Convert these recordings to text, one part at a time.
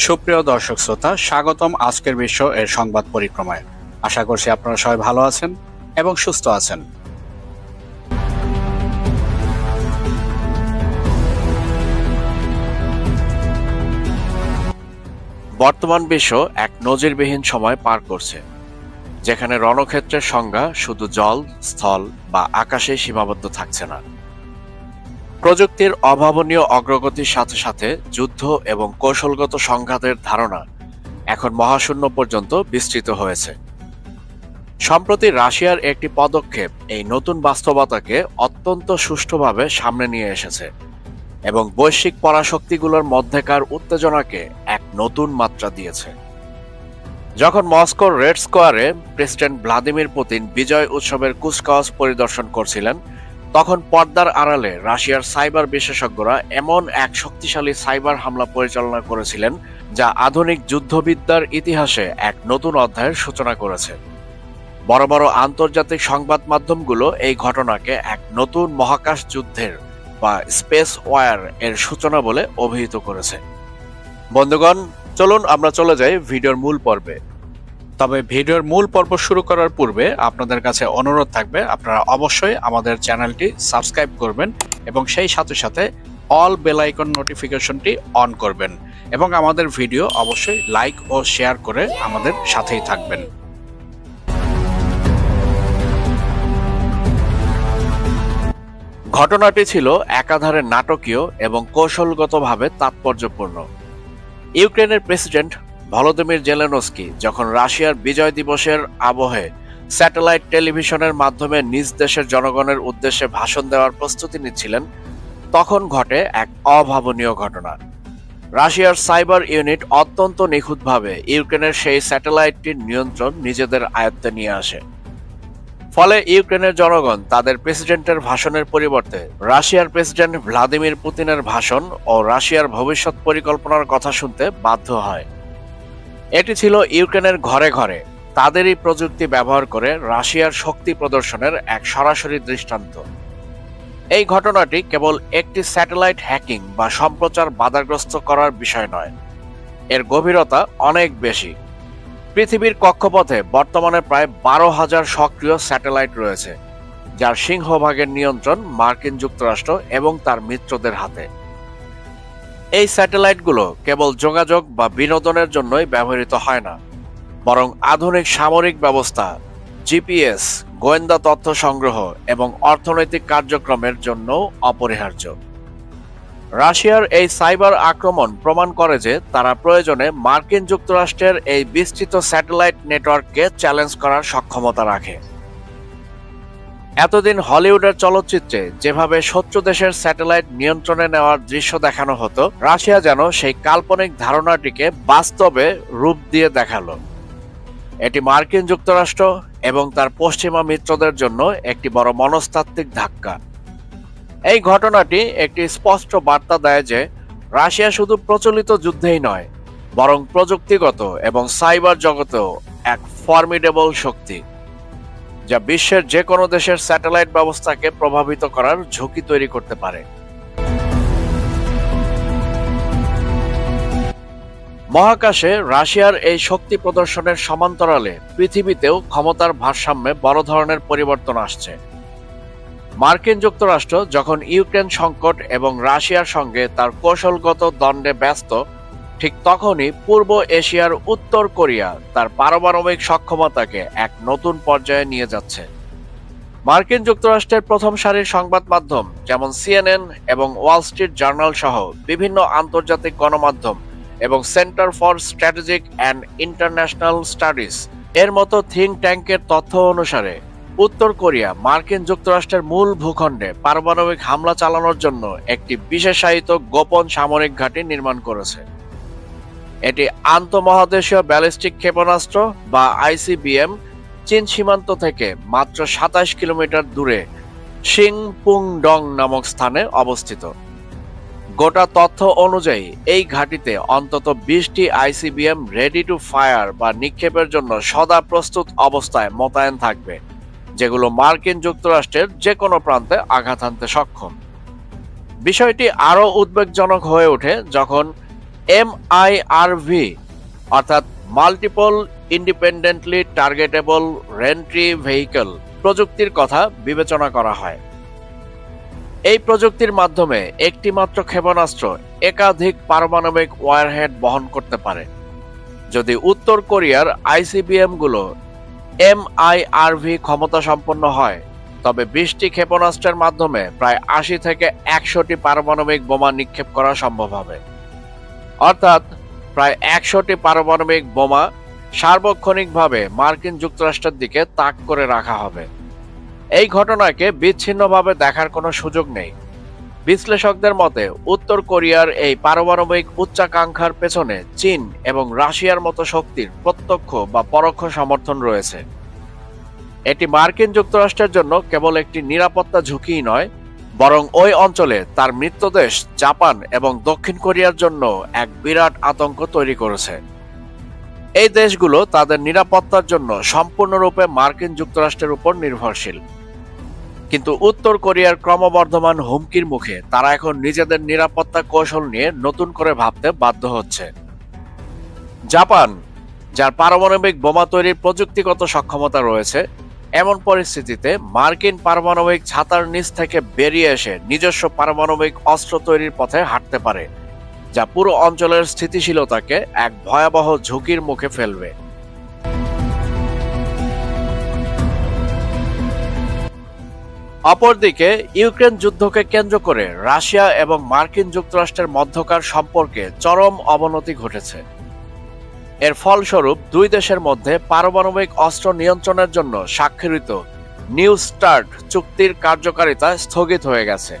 সুপ্রিয় দর্শক শ্রোতা, স্বাগতম আজকের বিশ্ব এর সংবাদ পরিক্রমায়। আশা করছি আপনারা সবাই ভালো আছেন এবং সুস্থ আছেন। বর্তমান বিশ্ব এক নজিরবিহীন সময় পার করছে, যেখানে রণক্ষেত্রের সংজ্ঞা শুধু জল, স্থল বা আকাশে সীমাবদ্ধ থাকছে না। প্রযুক্তির অভাবনীয় অগ্রগতির সাথে সাথে যুদ্ধ এবং কৌশলগত সংঘাতের ধারণা এখন মহাশূন্য পর্যন্ত বিস্তৃত হয়েছে। সম্প্রতি রাশিয়ার একটি পদক্ষেপ এই নতুন বাস্তবতাকে অত্যন্ত সুষ্ঠুভাবে সামনে নিয়ে এসেছে এবং বৈশ্বিক পরাশক্তিগুলোর মধ্যেকার উত্তেজনাকে এক নতুন মাত্রা দিয়েছে। যখন মস্কোর রেড স্কোয়ারে প্রেসিডেন্ট ভ্লাদিমির পুতিন বিজয় উৎসবের কুচকাওয়াজ পরিদর্শন করছিলেন, তখন পর্দার আড়ালে রাশিয়ার সাইবার বিশেষজ্ঞরা এমন এক শক্তিশালী সাইবার হামলা পরিচালনা করেছিলেন যা আধুনিক যুদ্ধবিদ্যার ইতিহাসে এক নতুন অধ্যায়ের সূচনা করেছে। বড় বড় আন্তর্জাতিক সংবাদ মাধ্যমগুলো এই ঘটনাকে এক নতুন মহাকাশ যুদ্ধের বা স্পেস ওয়ার এর সূচনা বলে অভিহিত করেছে। বন্ধুগণ, চলুন আমরা চলে যাই ভিডিওর মূল পর্বে। তবে ভিডিওর মূল পর্ব শুরু করার পূর্বে আপনাদের কাছে অনুরোধ থাকবে, আপনারা অবশ্যই আমাদের চ্যানেলটি সাবস্ক্রাইব করবেন এবং সেই সাথে সাথে অল বেল আইকন নোটিফিকেশনটি অন করবেন এবং আমাদের ভিডিও অবশ্যই লাইক ও শেয়ার করে আমাদের সাথেই থাকবেন। ঘটনাটি ছিল একাধারে নাটকীয় এবং কৌশলগতভাবে তাৎপর্যপূর্ণ। ইউক্রেনের প্রেসিডেন্ট ভলোদিমির জেলেনস্কি যখন রাশিয়ার বিজয় দিবসের আবহে স্যাটেলাইট টেলিভিশনের মাধ্যমে নিজ দেশের জনগণের উদ্দেশ্যে ভাষণ দেওয়ার প্রস্তুতি নিচ্ছিলেন, তখন ঘটে এক অভাবনীয় ঘটনা। রাশিয়ার সাইবার ইউনিট অত্যন্ত নিখুঁতভাবে ইউক্রেনের সেই স্যাটেলাইটটির নিয়ন্ত্রণ নিজেদের আয়ত্তে নিয়ে আসে। ফলে ইউক্রেনের জনগণ তাদের প্রেসিডেন্টের ভাষণের পরিবর্তে রাশিয়ার প্রেসিডেন্ট ভ্লাদিমির পুতিনের ভাষণ ও রাশিয়ার ভবিষ্যৎ পরিকল্পনার কথা শুনতে বাধ্য হয়। এটি ছিল ইউক্রেনের ঘরে ঘরে তাদেরই প্রযুক্তি ব্যবহার করে রাশিয়ার শক্তি প্রদর্শনের এক সরাসরি দৃষ্টান্ত। এই ঘটনাটি কেবল একটি স্যাটেলাইট হ্যাকিং বা সম্প্রচার বাধাগ্রস্ত করার বিষয় নয়, এর গভীরতা অনেক বেশি। পৃথিবীর কক্ষপথে বর্তমানে প্রায় 12,000 সক্রিয় স্যাটেলাইট রয়েছে, যার সিংহভাগের নিয়ন্ত্রণ মার্কিন যুক্তরাষ্ট্র এবং তার মিত্রদের হাতে। এই স্যাটেলাইটগুলো কেবল যোগাযোগ বা বিনোদনের জন্যই ব্যবহৃত হয় না, বরং আধুনিক সামরিক ব্যবস্থা, জিপিএস, গোয়েন্দা তথ্য সংগ্রহ এবং অর্থনৈতিক কার্যক্রমের জন্য অপরিহার্য। রাশিয়ার এই সাইবার আক্রমণ প্রমাণ করে যে তারা প্রয়োজনে মার্কিন যুক্তরাষ্ট্রের এই বিস্তৃত স্যাটেলাইট নেটওয়ার্ককে চ্যালেঞ্জ করার সক্ষমতা রাখে। এতদিন হলিউডের চলচ্চিত্রে যেভাবে শত্রু দেশের স্যাটেলাইট নিয়ন্ত্রণে নেওয়ার দৃশ্য দেখানো হতো, রাশিয়া যেন সেই কাল্পনিক ধারণাটিকে বাস্তবে রূপ দিয়ে দেখালো। এটি মার্কিন যুক্তরাষ্ট্র এবং তার পশ্চিমা মিত্রদের জন্য একটি বড় মনস্তাত্ত্বিক ধাক্কা। এই ঘটনাটি একটি স্পষ্ট বার্তা দেয় যে রাশিয়া শুধু প্রচলিত যুদ্ধেই নয়, বরং প্রযুক্তিগত এবং সাইবার জগতেও এক ফর্মিডেবল শক্তি, যা বিশ্বের যে কোনো দেশের স্যাটেলাইট ব্যবস্থাকে প্রভাবিত করার ঝুঁকি তৈরি করতে পারে। মহাকাশে রাশিয়ার এই শক্তি প্রদর্শনের সমান্তরালে পৃথিবীতেও ক্ষমতার ভারসাম্যে বড় ধরনের পরিবর্তন আসছে। মার্কিন যুক্তরাষ্ট্র যখন ইউক্রেন সংকট এবং রাশিয়ার সঙ্গে তার কৌশলগত দ্বন্দ্বে ব্যস্ত, ঠিক তখনই পূর্ব এশিয়ার উত্তর কোরিয়া তার পারমাণবিক সক্ষমতাকে এক নতুন পর্যায়ে নিয়ে যাচ্ছে। মার্কিন যুক্তরাষ্ট্রের প্রথম সারির সংবাদ মাধ্যম যেমন সিএনএন এবং ওয়াল স্ট্রিট জার্নাল সহ বিভিন্ন আন্তর্জাতিক গণমাধ্যম এবং centre for strategic and international studies এর মতো থিঙ্ক ট্যাঙ্কের তথ্য অনুসারে উত্তর কোরিয়া মার্কিন যুক্তরাষ্ট্রের মূল ভূখণ্ডে পারমাণবিক হামলা চালানোর জন্য একটি বিশেষায়িত গোপন সামরিক ঘাঁটি নির্মাণ করেছে। এটি আন্তঃমহাদেশীয় ব্যালিস্টিক ক্ষেপণাস্ত্র বা আইসিবিএম চীন সীমান্ত থেকে মাত্র 27 কিলোমিটার দূরে সিংপুংডং নামক স্থানে অবস্থিত। গোটা তথ্য অনুযায়ী এই ঘাঁটিতে অন্তত 20টি আইসিবিএম রেডি টু ফায়ার বা নিক্ষেপের জন্য সদা প্রস্তুত অবস্থায় মোতায়েন থাকবে, যেগুলো মার্কিন যুক্তরাষ্ট্রের যে কোনো প্রান্তে আঘাত হানতে সক্ষম। বিষয়টি আরও উদ্বেগজনক হয়ে ওঠে যখন MIRV অর্থাৎ multiple independently targetable re-entry vehicle প্রযুক্তির কথা বিবেচনা করা হয়। এই প্রযুক্তির মাধ্যমে একটি মাত্র ক্ষেপণাস্ত্র একাধিক পারমাণবিক ওয়ারহেড বহন করতে পারে। যদি উত্তর কোরিয়ার ICBM গুলো MIRV ক্ষমতা সম্পন্ন হয়, তবে 20টি ক্ষেপণাস্ত্রের মাধ্যমে প্রায় 80 থেকে 100টি পারমাণবিক বোমা নিক্ষেপ করা সম্ভব হবে। অর্থাৎ প্রায় 100টি পারমাণবিক বোমা সার্বক্ষণিকভাবে মার্কিন যুক্তরাষ্ট্রের দিকে তাক করে রাখা হবে। এই ঘটনাকে বিচ্ছিন্নভাবে দেখার কোনো সুযোগ নেই। বিশ্লেষকদের মতে উত্তর কোরিয়ার এই পারমাণবিক উচ্চাকাঙ্ক্ষার পেছনে চীন এবং রাশিয়ার মতো শক্তির প্রত্যক্ষ বা পরোক্ষ সমর্থন রয়েছে। এটি মার্কিন যুক্তরাষ্ট্রের জন্য কেবল একটি নিরাপত্তা ঝুঁকিই নয়, বরং ওই অঞ্চলে তার মিত্রদেশ জাপান এবং দক্ষিণ কোরিয়ার জন্য এক বিরাট আতঙ্ক তৈরি করেছে। এই দেশগুলো তাদের নিরাপত্তার জন্য সম্পূর্ণরূপে মার্কিন যুক্তরাষ্ট্রের উপর নির্ভরশীল। কিন্তু উত্তর কোরিয়ার ক্রমবর্ধমান হুমকির মুখে তারা এখন নিজেদের নিরাপত্তা কৌশল নিয়ে নতুন করে ভাবতে বাধ্য হচ্ছে। জাপান, যার পারমাণবিক বোমা তৈরির প্রযুক্তিগত সক্ষমতা রয়েছে, এমন পরিস্থিতিতে মার্কিন পারমাণবিক ছাতার নিচ থেকে বেরিয়ে এসে নিজস্ব পারমাণবিক অস্ত্র তৈরির পথে হাঁটতে পারে, যা পুরো অঞ্চলের স্থিতিশীলতাকে এক ভয়াবহ ঝুঁকির মুখে ফেলবে। অপরদিকে ইউক্রেন যুদ্ধকে কেন্দ্র করে রাশিয়া এবং মার্কিন যুক্তরাষ্ট্রের মধ্যকার সম্পর্কে চরম অবনতি ঘটেছে। এর ফলস্বরূপ দুই দেশের মধ্যে পারমাণবিক অস্ত্র নিয়ন্ত্রণের জন্য স্বাক্ষরিত নিউ স্টার্ট চুক্তির কার্যকারিতা স্থগিত হয়ে গেছে।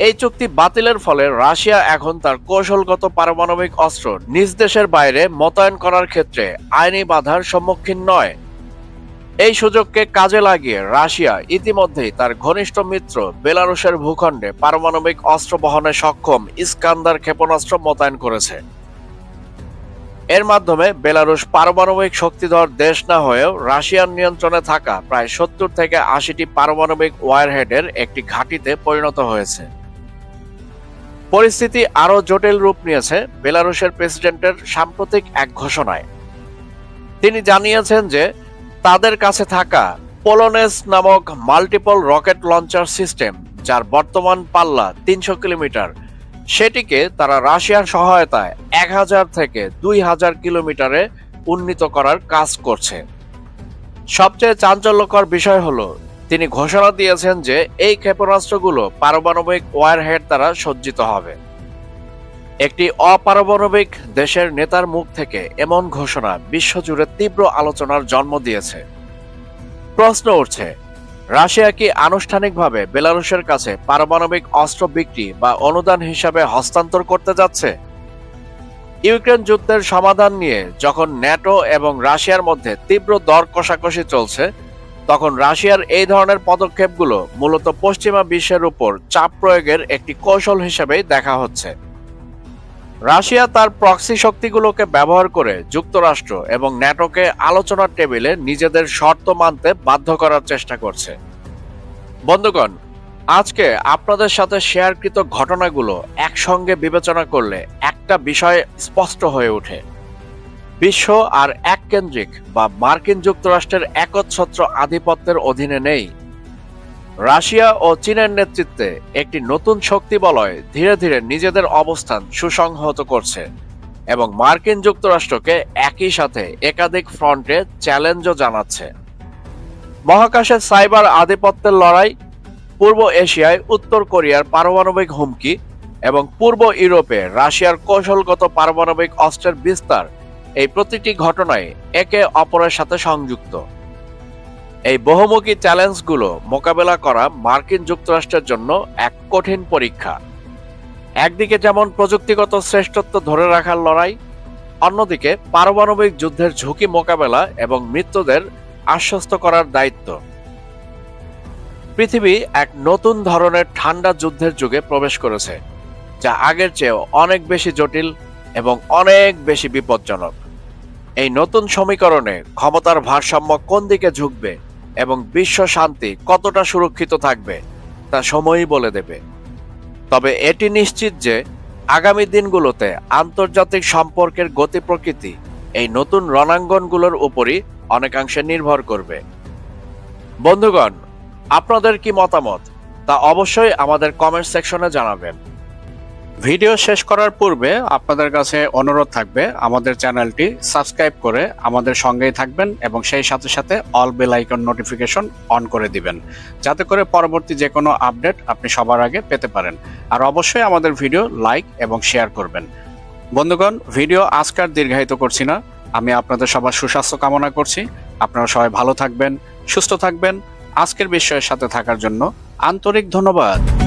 এই চুক্তি বাতিলের ফলে রাশিয়া এখন তার কৌশলগত পারমাণবিক অস্ত্র নিজ দেশের বাইরে মোতায়েন করার ক্ষেত্রে আইনি বাধার সম্মুখীন নয়। এই সুযোগকে কাজে লাগিয়ে রাশিয়া ইতিমধ্যেই তার ঘনিষ্ঠ মিত্র বেলারুশের ভূখণ্ডে পারমাণবিক অস্ত্র বহনে সক্ষম ইস্কান্দার ক্ষেপণাস্ত্র মোতায়েন করেছে। এর মাধ্যমে বেলারুশ পারমাণবিক শক্তিধর দেশ না হয়েও রাশিয়ার নিয়ন্ত্রণে থাকা প্রায় 70 থেকে 80টি পারমাণবিক ওয়ারহেডের একটি ঘাঁটিতে পরিণত হয়েছে। পরিস্থিতি আরও জটিল রূপ নিয়েছে বেলারুশের প্রেসিডেন্টের সাম্প্রতিক এক ঘোষণায়। তিনি জানিয়েছেন যে তাদের কাছে থাকা পোলোনেস নামক মাল্টিপল রকেট লঞ্চার সিস্টেম, যার বর্তমান পাল্লা 300 কিলোমিটার, সেটিকে তারা রাশিয়ার সহায়তায় 1000 থেকে 2000 কিলোমিটারে উন্নীত করার কাজ করছে। সবচেয়ে চাঞ্চল্যকর বিষয় হলো তিনি ঘোষণা দিয়েছেন যে এই ক্ষেপণাস্ত্রগুলো পারমাণবিক ওয়ারহেড দ্বারা সজ্জিত হবে। একটি অপারমাণবিক দেশের নেতার মুখ থেকে এমন ঘোষণা বিশ্বজুড়ে তীব্র আলোচনার জন্ম দিয়েছে। প্রশ্ন উঠছে, রাশিয়া কি আনুষ্ঠানিকভাবে বেলারুশের কাছে পারমাণবিক অস্ত্র বিক্রি বা অনুদান হিসাবে হস্তান্তর করতে যাচ্ছে? ইউক্রেন যুদ্ধের সমাধান নিয়ে যখন ন্যাটো এবং রাশিয়ার মধ্যে তীব্র দর কষাকষি চলছে, তখন রাশিয়ার এই ধরনের পদক্ষেপগুলো মূলত পশ্চিমা বিশ্বের উপর চাপ প্রয়োগের একটি কৌশল হিসেবেই দেখা হচ্ছে। রাশিয়া তার প্রক্সি শক্তিগুলোকে ব্যবহার করে যুক্তরাষ্ট্র এবং ন্যাটোকে আলোচনার টেবিলে নিজেদের শর্ত মানতে বাধ্য করার চেষ্টা করছে। বন্ধুগণ, আজকে আপনাদের সাথে শেয়ারকৃত ঘটনাগুলো একসঙ্গে বিবেচনা করলে একটা বিষয় স্পষ্ট হয়ে ওঠে। বিশ্ব আর এককেন্দ্রিক বা মার্কিন যুক্তরাষ্ট্রের একচ্ছত্র আধিপত্যের অধীনে নেই। রাশিয়া ও চীনের নেতৃত্বে একটি নতুন শক্তি বলয় ধীরে ধীরে নিজেদের অবস্থান সুসংহত করছে এবং মার্কিন যুক্তরাষ্ট্রকে একই সাথে একাধিক ফ্রন্টে চ্যালেঞ্জও জানাচ্ছে। মহাকাশের সাইবার আধিপত্যের লড়াই, পূর্ব এশিয়ায় উত্তর কোরিয়ার পারমাণবিক হুমকি এবং পূর্ব ইউরোপে রাশিয়ার কৌশলগত পারমাণবিক অস্ত্রের বিস্তার, এই প্রতিটি ঘটনায় একে অপরের সাথে সংযুক্ত। এই বহুমুখী চ্যালেঞ্জগুলো মোকাবেলা করা মার্কিন যুক্তরাষ্ট্রের জন্য এক কঠিন পরীক্ষা। একদিকে যেমন প্রযুক্তিগত শ্রেষ্ঠত্ব ধরে রাখার লড়াই, অন্যদিকে পারমাণবিক যুদ্ধের ঝুঁকি মোকাবেলা এবং মৃত্যুদের আশ্বস্ত করার দায়িত্ব। পৃথিবী এক নতুন ধরনের ঠান্ডা যুদ্ধের যুগে প্রবেশ করেছে, যা আগের চেয়েও অনেক বেশি জটিল এবং অনেক বেশি বিপজ্জনক। এই নতুন সমীকরণে ক্ষমতার ভারসাম্য কোন দিকে ঝুঁকবে এবং বিশ্ব শান্তি কতটা সুরক্ষিত থাকবে তা সময়ই বলে দেবে। তবে এটি নিশ্চিত যে আগামী দিনগুলোতে আন্তর্জাতিক সম্পর্কের গতি প্রকৃতি এই নতুন রণাঙ্গনগুলোর উপরই অনেকাংশে নির্ভর করবে। বন্ধুগণ, আপনাদের কি মতামত তা অবশ্যই আমাদের কমেন্ট সেকশনে জানাবেন। ভিডিও শেষ করার পূর্বে আপনাদের কাছে অনুরোধ থাকবে আমাদের চ্যানেলটি সাবস্ক্রাইব করে আমাদের সঙ্গেই থাকবেন এবং সেই সাথে সাথে all bell icon notification on করে দিবেন, যাতে করে পরবর্তী যে কোনো আপডেট আপনি সবার আগে পেতে পারেন। আর অবশ্যই আমাদের ভিডিও লাইক এবং শেয়ার করবেন। বন্ধুগণ, ভিডিও আজকার দীর্ঘায়িত করছি না, আমি আপনাদের সবার সুস্বাস্থ্য কামনা করছি। আপনারা সবাই ভালো থাকবেন, সুস্থ থাকবেন। আজকের বিষয়ের সাথে থাকার জন্য আন্তরিক ধন্যবাদ।